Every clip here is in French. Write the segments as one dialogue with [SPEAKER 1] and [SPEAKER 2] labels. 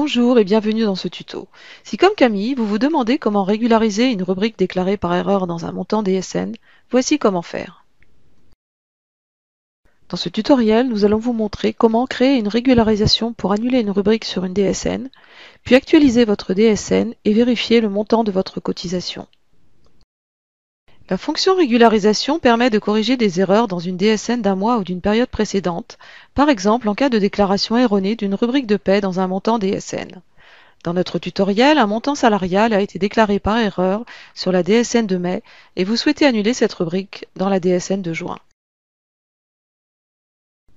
[SPEAKER 1] Bonjour et bienvenue dans ce tuto. Si comme Camille, vous vous demandez comment régulariser une rubrique déclarée par erreur dans un montant DSN, voici comment faire. Dans ce tutoriel, nous allons vous montrer comment créer une régularisation pour annuler une rubrique sur une DSN, puis actualiser votre DSN et vérifier le montant de votre cotisation. La fonction régularisation permet de corriger des erreurs dans une DSN d'un mois ou d'une période précédente, par exemple en cas de déclaration erronée d'une rubrique de paie dans un montant DSN. Dans notre tutoriel, un montant salarial a été déclaré par erreur sur la DSN de mai et vous souhaitez annuler cette rubrique dans la DSN de juin.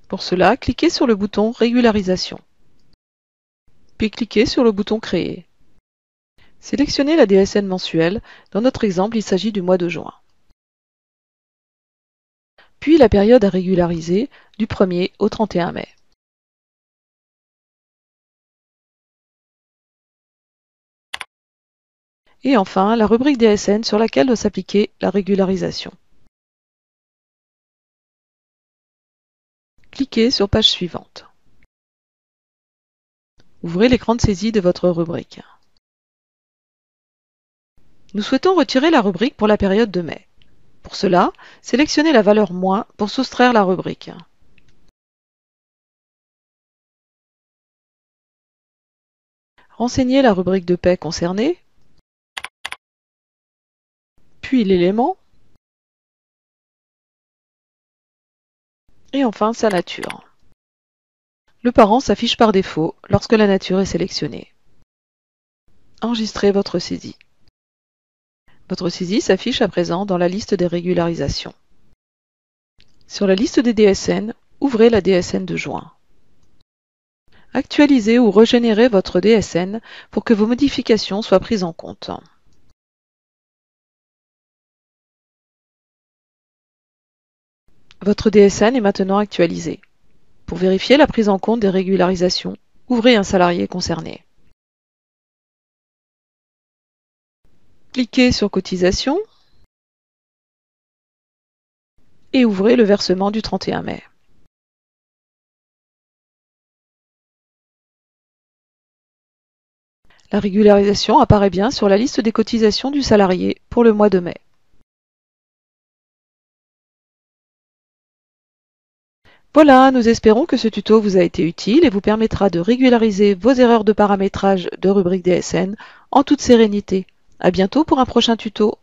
[SPEAKER 1] Pour cela, cliquez sur le bouton Régularisation, puis cliquez sur le bouton Créer. Sélectionnez la DSN mensuelle, dans notre exemple il s'agit du mois de juin. Puis la période à régulariser, du 1er au 31 mai. Et enfin, la rubrique DSN sur laquelle doit s'appliquer la régularisation. Cliquez sur Page suivante. Ouvrez l'écran de saisie de votre rubrique. Nous souhaitons retirer la rubrique pour la période de mai. Pour cela, sélectionnez la valeur moins pour soustraire la rubrique. Renseignez la rubrique de paie concernée, puis l'élément, et enfin sa nature. Le parent s'affiche par défaut lorsque la nature est sélectionnée. Enregistrez votre saisie. Votre saisie s'affiche à présent dans la liste des régularisations. Sur la liste des DSN, ouvrez la DSN de juin. Actualisez ou régénérez votre DSN pour que vos modifications soient prises en compte. Votre DSN est maintenant actualisé. Pour vérifier la prise en compte des régularisations, ouvrez un salarié concerné. Cliquez sur Cotisation et ouvrez le versement du 31 mai. La régularisation apparaît bien sur la liste des cotisations du salarié pour le mois de mai. Voilà, nous espérons que ce tuto vous a été utile et vous permettra de régulariser vos erreurs de paramétrage de rubrique DSN en toute sérénité. À bientôt pour un prochain tuto.